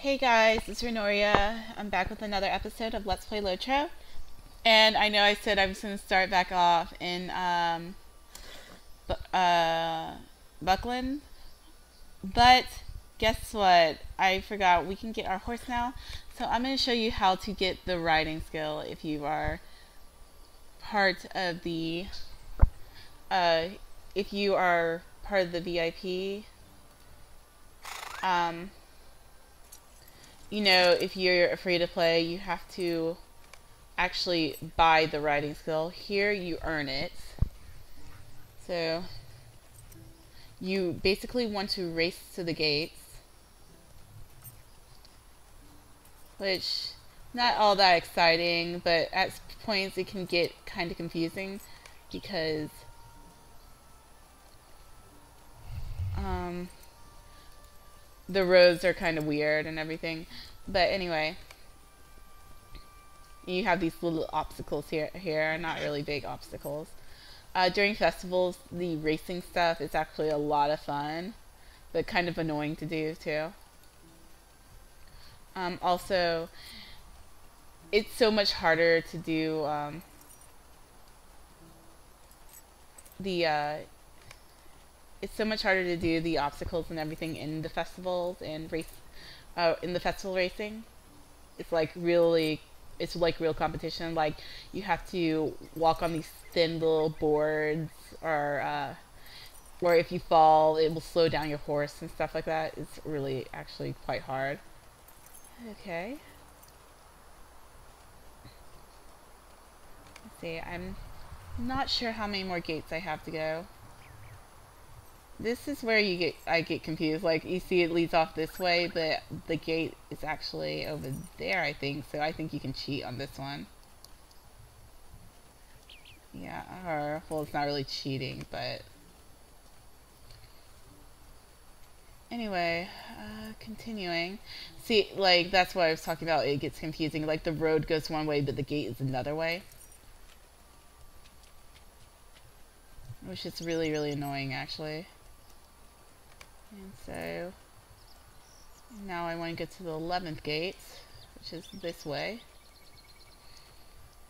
Hey guys, it's Renoria. I'm back with another episode of Let's Play LOTRO. And I know I said I was going to start back off in Bu- uh, Buckland, but guess what? I forgot we can get our horse now. So I'm going to show you how to get the riding skill if you are part of the uh, if you are part of the VIP. Um, you know, if you're free to play, you have to actually buy the riding skill. Here you earn it. So you basically want to race to the gates, which not all that exciting, but at points it can get kind of confusing because the roads are kind of weird and everything. But anyway, you have these little obstacles here, not really big obstacles. During festivals, the racing stuff is actually a lot of fun, but kind of annoying to do too. Also, it's so much harder to do the it's so much harder to do the obstacles and everything in the festivals and in the festival racing. It's like real competition. Like you have to walk on these thin little boards, or if you fall, it will slow down your horse and stuff like that. It's really actually quite hard. Okay. Let's see. I'm not sure how many more gates I have to go. This is where I get confused. Like you see it leads off this way, but the gate is actually over there, I think. So I think you can cheat on this one. Yeah, or well, it's not really cheating, but anyway, continuing. See, like that's what I was talking about. It gets confusing. Like the road goes one way, but the gate is another way, which is really, really annoying, actually. And so now I want to go to the 11th gate, which is this way.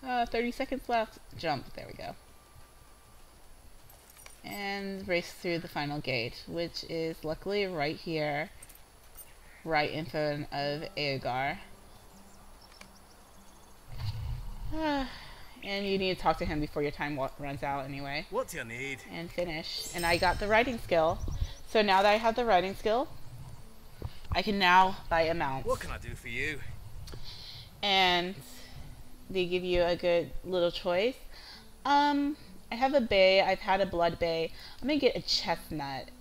30 seconds left. Jump. There we go. And race through the final gate, which is luckily right here, right in front of Aogar. And you need to talk to him before your time runs out anyway. What do you need? And finish. And I got the riding skill. So now that I have the riding skill, I can now buy a mount. What can I do for you? And they give you a good little choice. I have a bay. I've had a blood bay. I'm gonna get a chestnut.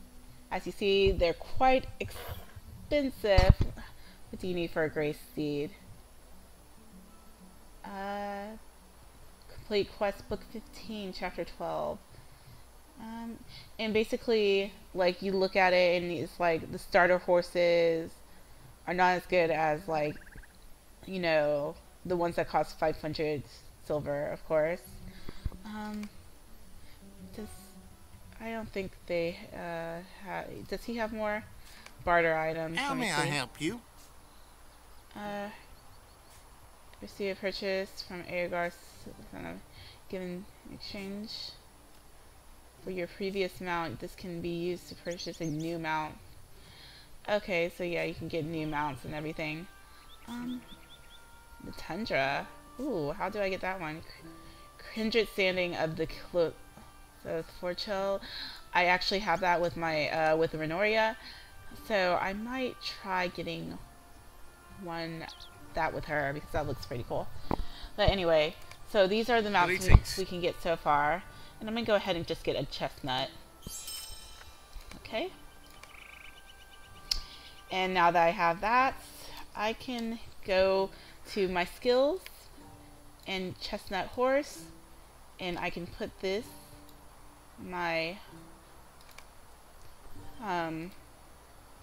As you see, they're quite expensive. What do you need for a gray steed? Complete quest book 15, chapter 12. And basically, like, you look at it and it's like the starter horses are not as good as, like, you know, the ones that cost 500 silver, of course. I don't think they does he have more barter items? How may I help you? Receive a purchase from Aogar, given exchange for your previous mount. This can be used to purchase a new mount. Okay, so yeah, you can get new mounts and everything. The Tundra. Ooh, how do I get that one? Kindred Standing of the Cloak. So Forchel. I actually have that with my with Renoria. So I might try getting that with her because that looks pretty cool. But anyway, so these are the mounts we can get so far. And I'm gonna go ahead and just get a chestnut. Okay. And now that I have that, I can go to my skills and chestnut horse, and I can put this my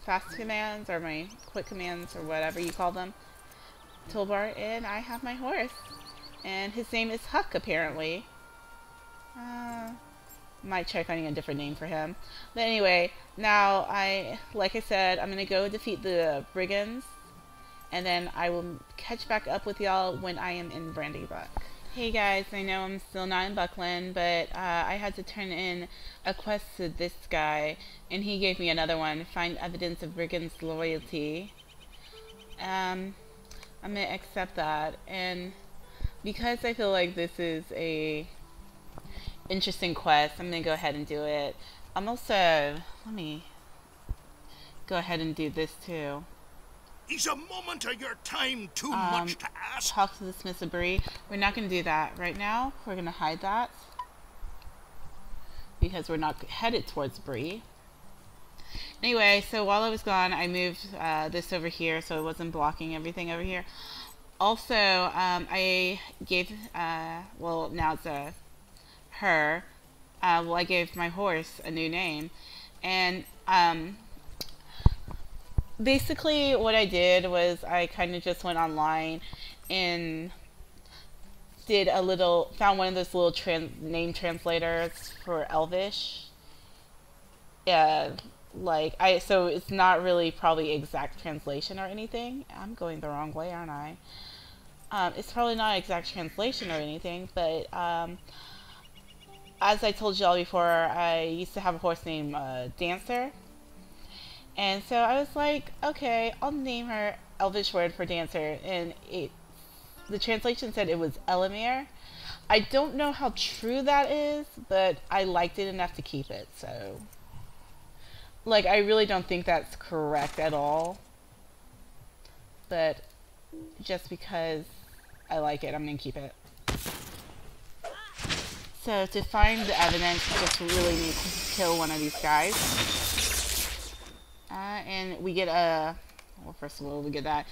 fast commands or my quick commands or whatever you call them toolbar, and I have my horse, and his name is Huck apparently. Might try finding a different name for him, but anyway, now like I said, I'm gonna go defeat the brigands and then I will catch back up with y'all when I am in Brandybuck. Hey guys, I know I'm still not in Buckland, but I had to turn in a quest to this guy, and he gave me another one, find evidence of brigand's loyalty. I'm gonna accept that, and because I feel like this is a interesting quest, I'm gonna go ahead and do it. I'm also, let me go ahead and do this too. Is a moment of your time too much to ask? Talk to the Smith of Bree. We're not going to do that right now. We're going to hide that because we're not headed towards Bree. Anyway, so while I was gone, I moved this over here so it wasn't blocking everything over here. Also, I gave, well, now it's a her. Well, I gave my horse a new name, and basically what I did was I kind of just went online and did a little, found one of those little name translators for Elvish. So it's not really probably exact translation or anything. I'm going the wrong way, aren't I? It's probably not exact translation or anything, but as I told y'all before, I used to have a horse named Dancer. And so I was like, okay, I'll name her Elvish word for dancer. And the translation said it was Elamir. I don't know how true that is, but I liked it enough to keep it. So, like, I really don't think that's correct at all. But just because I like it, I'm going to keep it. So to find the evidence, you just really need to kill one of these guys. And we get a, well, first of all, we get that.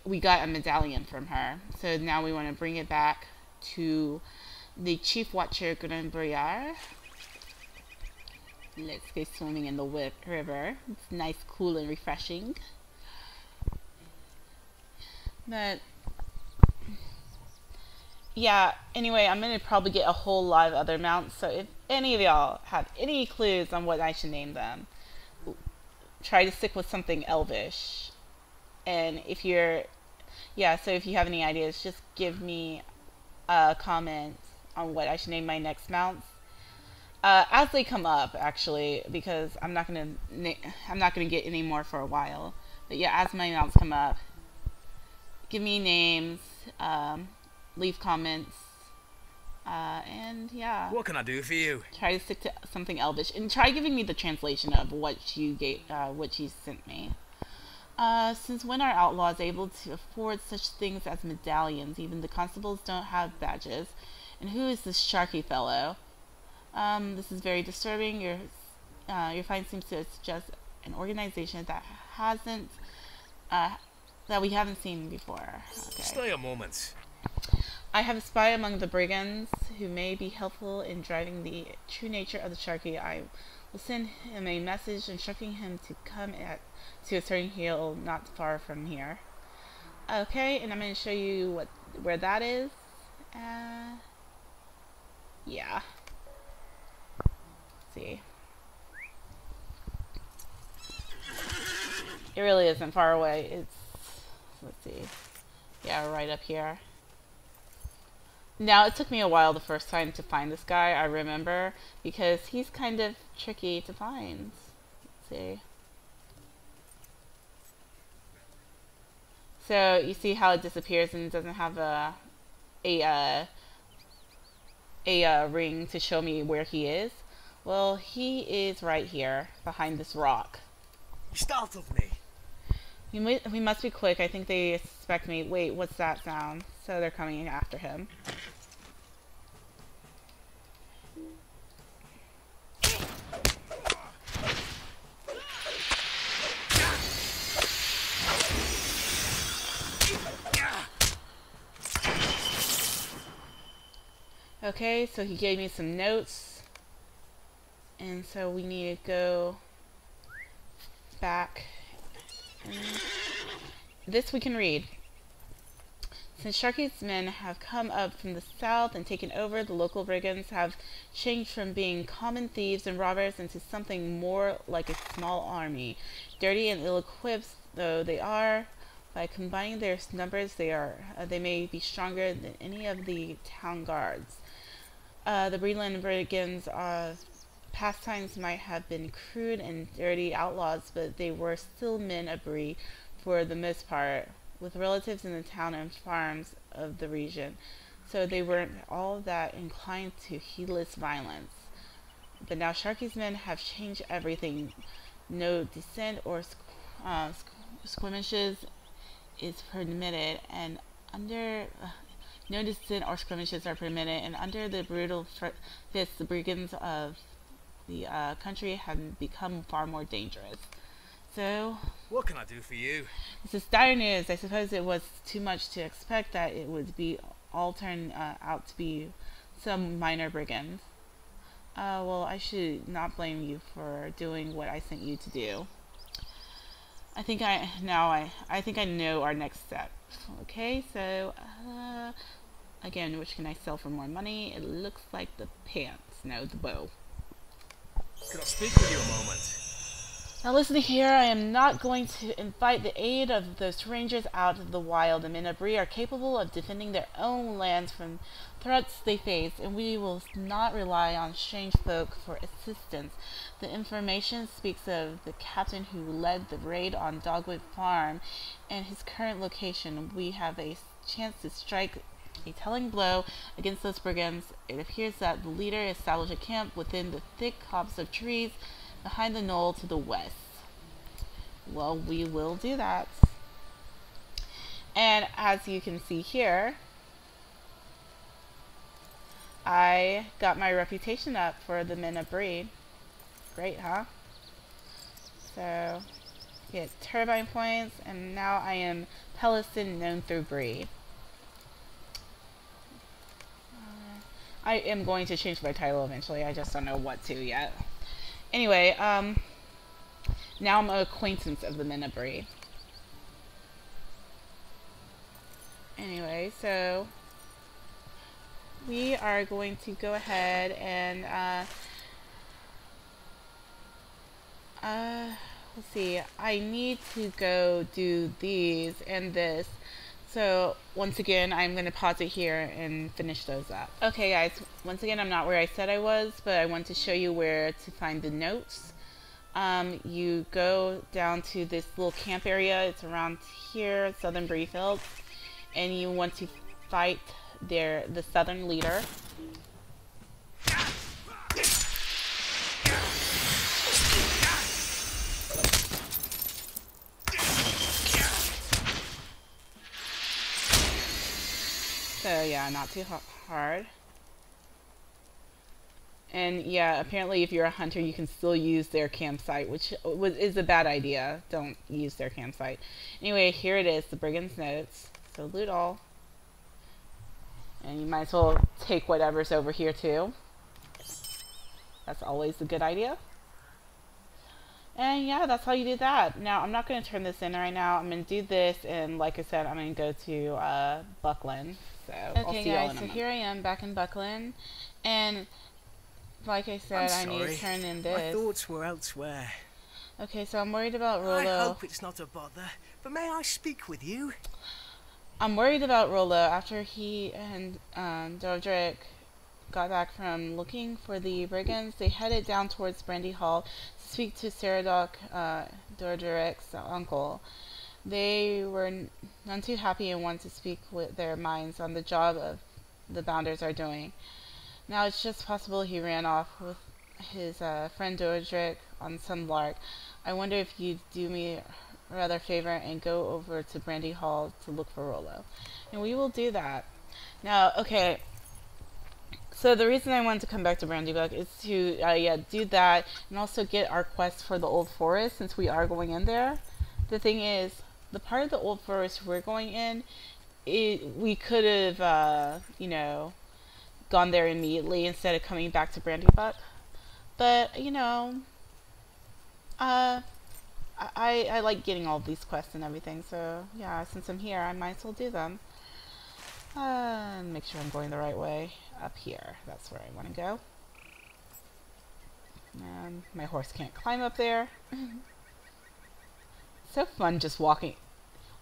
We got a medallion from her. So now we want to bring it back to the Chief Watcher Grenbriar. Let's go swimming in the river. It's nice, cool, and refreshing. But, yeah, anyway, I'm going to probably get a whole lot of other mounts. So if any of y'all have any clues on what I should name them, try to stick with something Elvish. And if you're, yeah, so if you have any ideas, just give me a comment on what I should name my next mounts as they come up, actually, because I'm not gonna get any more for a while. But yeah, as my mounts come up, give me names, leave comments, and yeah. What can I do for you? Try to stick to something Elvish, and try giving me the translation of what you sent me. Since when are outlaws able to afford such things as medallions? Even the constables don't have badges. And who is this Sharky fellow? This is very disturbing. Your find seems to suggest an organization that we haven't seen before. Okay. Stay a moment. I have a spy among the brigands who may be helpful in driving the true nature of the Sharky. I will send him a message instructing him to come to a certain hill not far from here. Okay, and I'm going to show you where that is. Yeah. Let's see. It really isn't far away. It's, let's see. Yeah, right up here. Now, it took me a while the first time to find this guy, I remember, because he's kind of tricky to find. Let's see. So, you see how it disappears and it doesn't have a ring to show me where he is? Well, he is right here, behind this rock. You startled me. We must be quick. I think they suspect me. Wait, what's that sound? So they're coming after him. Okay, so he gave me some notes. And so we need to go back. This we can read. Since Sharky's men have come up from the south and taken over, the local brigands have changed from being common thieves and robbers into something more like a small army. Dirty and ill-equipped though they are, By combining their numbers, they may be stronger than any of the town guards. The Breland brigands' pastimes might have been crude and dirty outlaws, but they were still men of Bree for the most part, with relatives in the town and farms of the region, so they weren't all that inclined to heedless violence. But now Sharky's men have changed everything. No dissent or skirmishes is permitted, and under no dissent or skirmishes are permitted, and under the brutal fists, the brigands of the country have become far more dangerous. So, What can I do for you? this is dire news. I suppose it was too much to expect that it would be all turn out to be some minor brigands. Well, I should not blame you for doing what I sent you to do. I think I know our next step. Okay, so again, which can I sell for more money? It looks like the pants. No, the bow. Can I speak with you a moment? Now listen here, I am not going to invite the aid of those strangers out of the wild. The men of Bree are capable of defending their own lands from threats they face, and we will not rely on strange folk for assistance. The information speaks of the captain who led the raid on Dogwood Farm and his current location. We have a chance to strike a telling blow against those brigands. It appears that the leader established a camp within the thick copse of trees behind the knoll to the west. Well, we will do that. And as you can see here, I got my reputation up for the men of Bree. Great, huh? So, get turbine points, and now I am Pelasdun known through Bree. I am going to change my title eventually, I just don't know what to yet. Anyway, now I'm an acquaintance of the men of Bree. Anyway, so we are going to go ahead and let's see, I need to go do these and this. So once again, I'm going to pause it here and finish those up. Okay guys, once again, I'm not where I said I was, but I want to show you where to find the notes. You go down to this little camp area. It's around here, Southern Breefield, and you want to fight the southern leader. So yeah, not too hard. And yeah, apparently if you're a hunter, you can still use their campsite, which is a bad idea. Don't use their campsite. Anyway, here it is, the brigand's notes. So loot all. And you might as well take whatever's over here too. That's always a good idea. And yeah, that's how you do that. Now, I'm not going to turn this in right now. I'm going to do this, and like I said, I'm going to go to Buckland. So I'll see you all in a moment. So here I am back in Buckland, and like I said, I need to turn in this. My thoughts were elsewhere. Okay, so I'm worried about Rollo. I hope it's not a bother, but may I speak with you? I'm worried about Rollo after he and Dodrick got back from looking for the brigands. They headed down towards Brandy Hall to speak to Saradoc, Dodrick's uncle. They were none too happy and wanted to speak with their minds on the job of the Bounders are doing. Now it's just possible he ran off with his friend Dodrick on some lark. I wonder if you'd do me a rather favor and go over to Brandy Hall to look for Rollo. And we will do that. Now, okay, so the reason I wanted to come back to Brandybuck is to do that and also get our quest for the Old Forest, since we are going in there. The thing is, the part of the Old Forest we're going in, we could have, you know, gone there immediately instead of coming back to Brandybuck. But, you know, I like getting all these quests and everything, so yeah, since I'm here, I might as well do them. Make sure I'm going the right way. Up here, that's where I want to go. And my horse can't climb up there. So fun just walking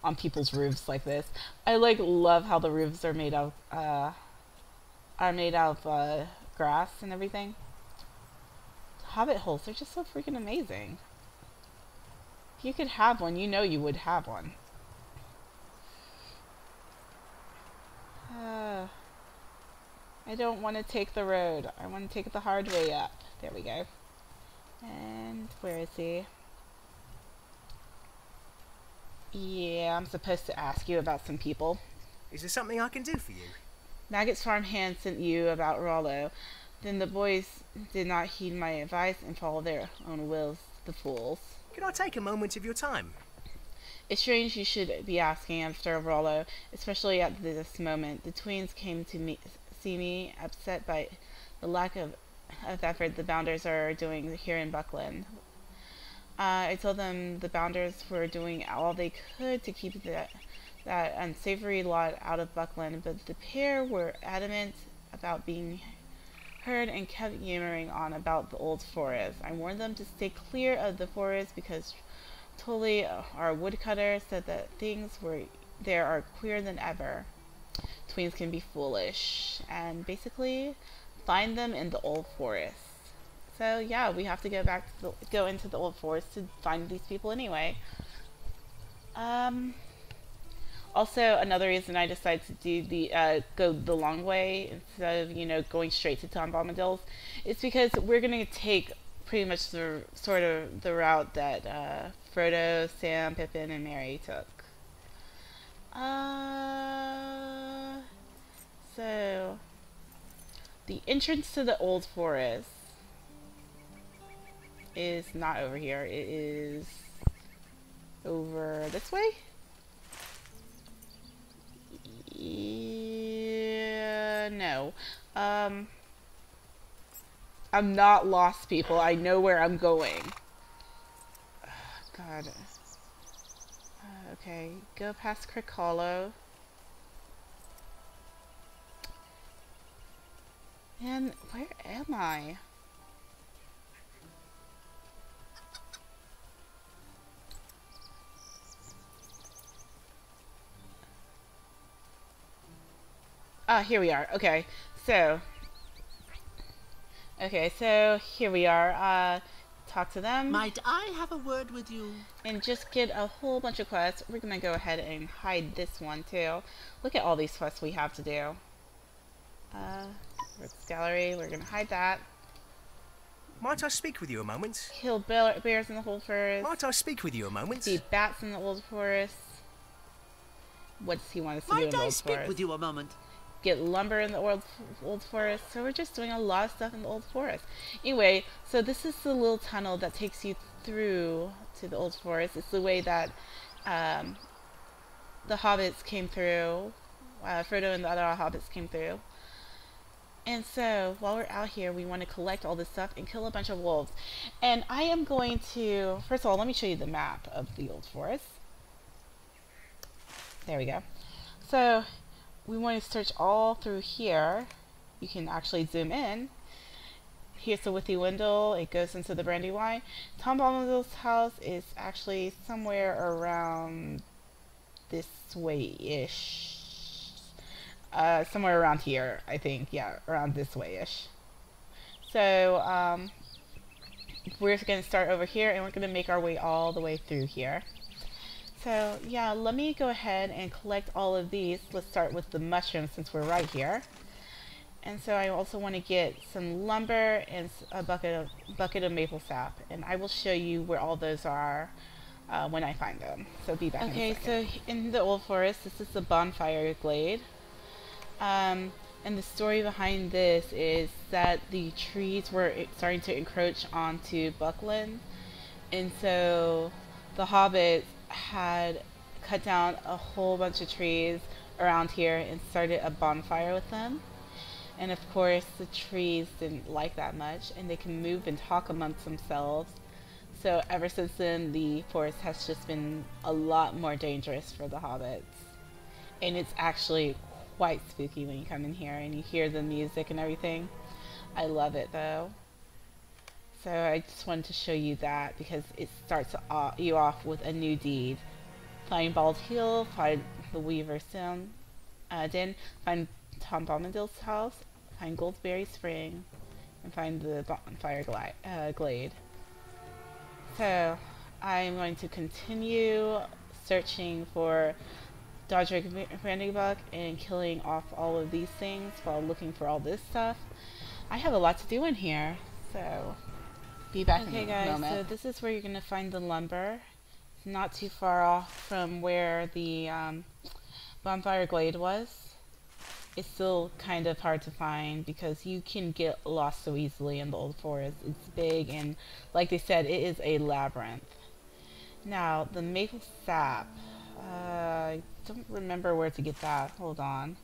on people's roofs like this. I like love how the roofs are made of grass and everything. Hobbit holes, they're just so freaking amazing. If you could have one, you know you would have one. I don't want to take the road. I want to take it the hard way up. There we go. And where is he? Yeah, I'm supposed to ask you about some people. Is there something I can do for you? Maggot's farmhand sent you about Rollo. Then the boys did not heed my advice and follow their own wills, the fools. Can I take a moment of your time? It's strange you should be asking after Rollo, especially at this moment. The tweens came to see me, upset by the lack of effort the Bounders are doing here in Buckland. I told them the Bounders were doing all they could to keep that unsavory lot out of Buckland, but the pair were adamant about being heard and kept yammering on about the old forest. I warned them to stay clear of the forest because Tully, our woodcutter, said that things there are queer than ever. Tweens can be foolish, and basically find them in the old forest. So yeah, we have to go into the old forest to find these people anyway. Also, another reason I decided to do go the long way instead of going straight to Tom Bombadil's is because we're gonna take pretty much the route that Frodo, Sam, Pippin, and Merry took. So the entrance to the old forest is not over here. It is over this way. Yeah, no. I'm not lost, people. I know where I'm going. God. Okay, go past Crick Hollow. And where am I? Ah, here we are. Okay, so here we are. Talk to them. Might I have a word with you? And just get a whole bunch of quests. We're gonna go ahead and hide this one too. Look at all these quests we have to do. Rick's Gallery, we're gonna hide that. Might I speak with you a moment? Kill bears in the old forest. Might I speak with you a moment? See bats in the old forest. What does he want us to do in Might the I old speak forest? with you a moment? Get lumber in the old forest. So we're just doing a lot of stuff in the old forest. Anyway, so this is the little tunnel that takes you through to the old forest. It's the way that the hobbits came through. Frodo and the other hobbits came through. And so while we're out here, we want to collect all this stuff and kill a bunch of wolves. And I am going to, first of all, let me show you the map of the old forest. There we go. So we want to search all through here. You can actually zoom in. Here's the Withy Windle. It goes into the Brandywine. Tom Bombadil's house is actually somewhere around this way-ish. Somewhere around here, I think. Yeah, around this way-ish. So we're going to start over here, and we're going to make our way all the way through here. So yeah, let me go ahead and collect all of these. Let's start with the mushrooms since we're right here. And so I also want to get some lumber and a bucket of maple sap, and I will show you where all those are when I find them. So be back. Okay, so in the old forest, this is the bonfire glade. And the story behind this is that the trees were starting to encroach onto Buckland, and so the hobbits had cut down a whole bunch of trees around here and started a bonfire with them. And of course the trees didn't like that much, and they can move and talk amongst themselves. So ever since then, the forest has just been a lot more dangerous for the hobbits. And it's actually quite spooky when you come in here and you hear the music and everything. I love it though. So I just wanted to show you that because it starts you off with a new deed find Bald Heel, find the Weaver's Den, find Tom Bombadil's house, find Goldberry Spring, and find the bonfire glade. So I'm going to continue searching for Dodric Brandybuck and killing off all of these things while looking for all this stuff. I have a lot to do in here, so be back in a moment. So this is where you're going to find the lumber. It's not too far off from where the bonfire glade was. It's still kind of hard to find because you can get lost so easily in the old forest. It's big and, like they said, it is a labyrinth. Now, the maple sap. I don't remember where to get that. Hold on.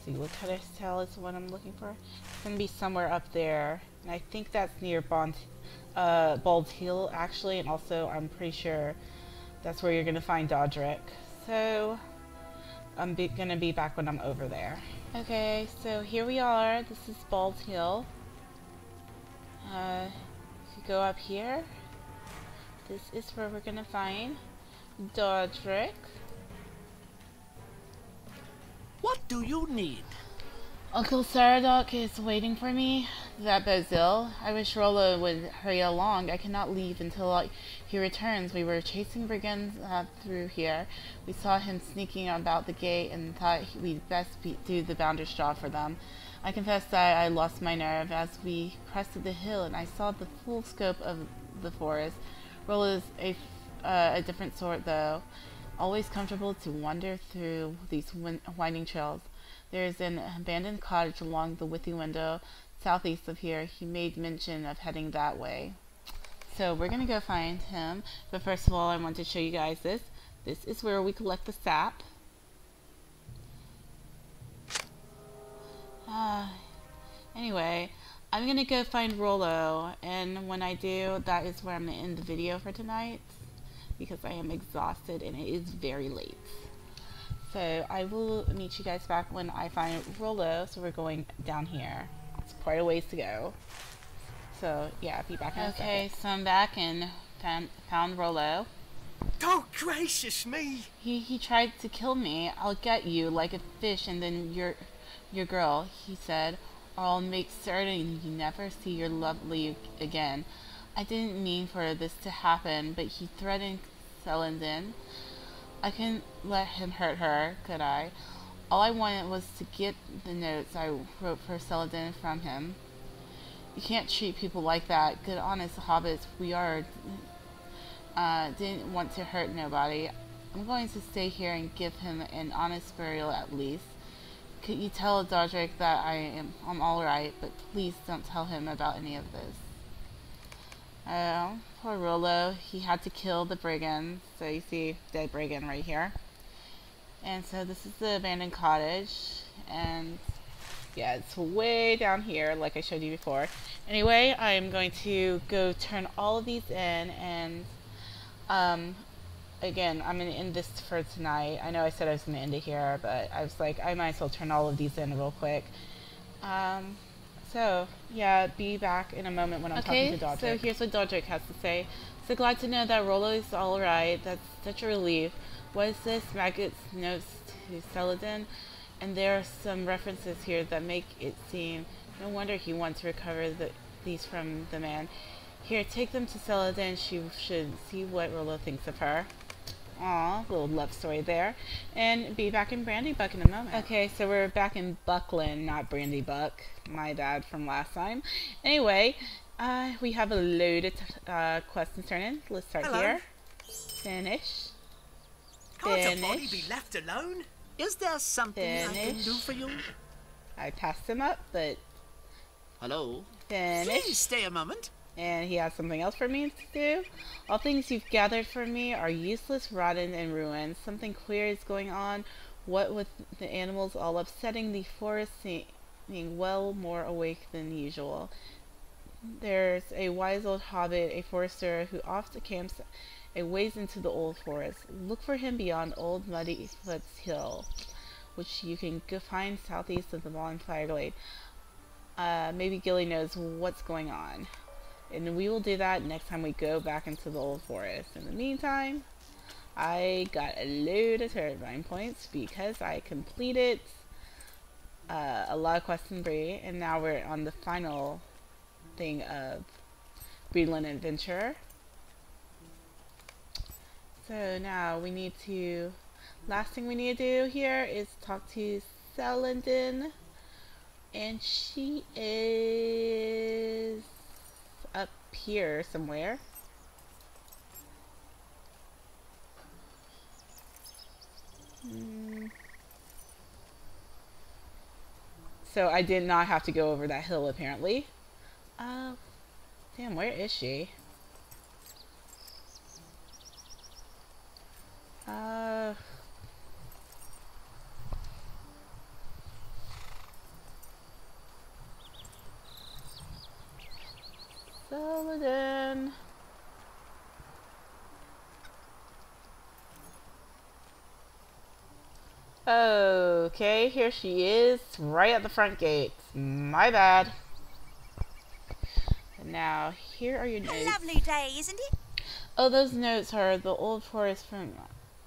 See, what kind of cell is what I'm looking for? It's going to be somewhere up there. And I think that's near Bald Heel, actually. And also, I'm pretty sure that's where you're going to find Dodric. So, I'm going to be back when I'm over there. Okay, so here we are. This is Bald Hill. If you go up here, this is where we're going to find Dodric. What do you need? Uncle Saradoc is waiting for me. That Bazil. I wish Rollo would hurry along. I cannot leave until he returns. We were chasing brigands through here. We saw him sneaking about the gate and thought we'd best do the bounder's job for them. I confess that I lost my nerve as we crested the hill and I saw the full scope of the forest. Rollo is a different sort, though. Always comfortable to wander through these winding trails. There is an abandoned cottage along the Withy window southeast of here. He made mention of heading that way. So we're going to go find him. But first of all, I want to show you guys this. This is where we collect the sap. Anyway, I'm going to go find Rollo. And when I do, that is where I'm going to end the video for tonight. Because I am exhausted and it is very late. So I will meet you guys back when I find Rollo. So we're going down here. It's quite a ways to go. So yeah, be back in a second. Okay, so I'm back and found Rollo. Oh, gracious me! He tried to kill me. I'll get you like a fish and then your girl, he said. Or I'll make certain you never see your lovely again. I didn't mean for this to happen, but he threatened Celandine. I couldn't let him hurt her, could I? All I wanted was to get the notes I wrote for Celandine from him. You can't treat people like that. Good, honest hobbits we are. Didn't want to hurt nobody. I'm going to stay here and give him an honest burial at least. Could you tell Dodric that I'm alright, but please don't tell him about any of this. Poor Rollo. He had to kill the brigand. So you see dead brigand right here. And so this is the abandoned cottage. And yeah, it's way down here like I showed you before. Anyway, I'm going to go turn all of these in. And again, I'm going to end this for tonight. I know I said I was going to end it here, but I was like, I might as well turn all of these in real quick. So, yeah, be back in a moment when I'm talking to Dodric. So here's what Dodric has to say. So glad to know that Rollo is alright. That's such a relief. What is this? Maggot's notes to Celandine? And there are some references here that make it seem no wonder he wants to recover these from the man. Here, take them to Celandine. She should see what Rollo thinks of her. Aw, little love story there. And be back in Brandybuck in a moment. Okay, so we're back in Buckland, not Brandybuck. My bad from last time. Anyway, we have a load of questions turn in. Let's start here. Finish. Can't a body be left alone? Is there something I can do for you? I passed him up, but... Hello? Finish. Please stay a moment. And he has something else for me to do. All things you've gathered for me are useless, rotten, and ruined. Something queer is going on. What with the animals all upsetting the forest seeming well more awake than usual. There's a wise old hobbit, a forester, who oft camps a ways into the old forest. Look for him beyond Old Muddy Foot's Hill, which you can go find southeast of the bonfire glade. Maybe Gilly knows what's going on. And we will do that next time we go back into the old forest. In the meantime, I got a load of turbine points because I completed a lot of quests in Bree, and now we're on the final thing of Greenland Adventure. So now we need to, last thing we need to do here is talk to Celandin, and she is up here somewhere. So I did not have to go over that hill apparently. Damn, where is she? Celadin. Okay, here she is, right at the front gate. My bad. And now, here are your notes. A lovely day, isn't it? Oh, those notes are the old forest from,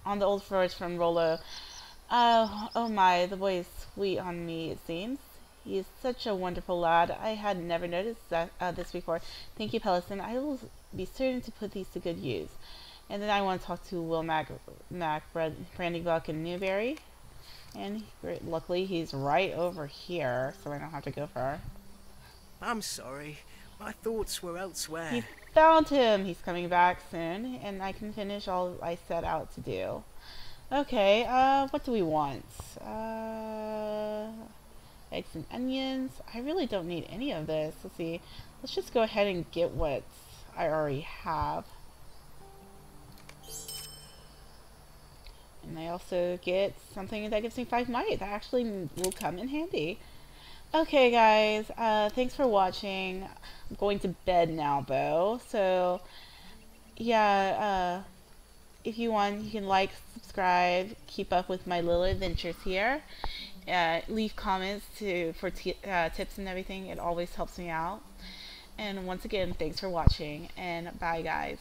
on the old forest from Rollo. Oh my, the boy is sweet on me, it seems. He is such a wonderful lad. I had never noticed that this before. Thank you, Pelasdun. I will be certain to put these to good use. And then I want to talk to Will Mac, Brandybuck, and Newberry. And luckily he's right over here, so I don't have to go far. I'm sorry. My thoughts were elsewhere. He found him! He's coming back soon, and I can finish all I set out to do. Okay, what do we want? Eggs and onions. I really don't need any of this. Let's see. Let's just go ahead and get what I already have. And I also get something that gives me 5 might. That actually will come in handy. Okay, guys. Thanks for watching. I'm going to bed now, though. So, yeah. If you want, you can like, subscribe, keep up with my little adventures here. Leave comments for tips and everything. It always helps me out. And once again, thanks for watching. And bye, guys.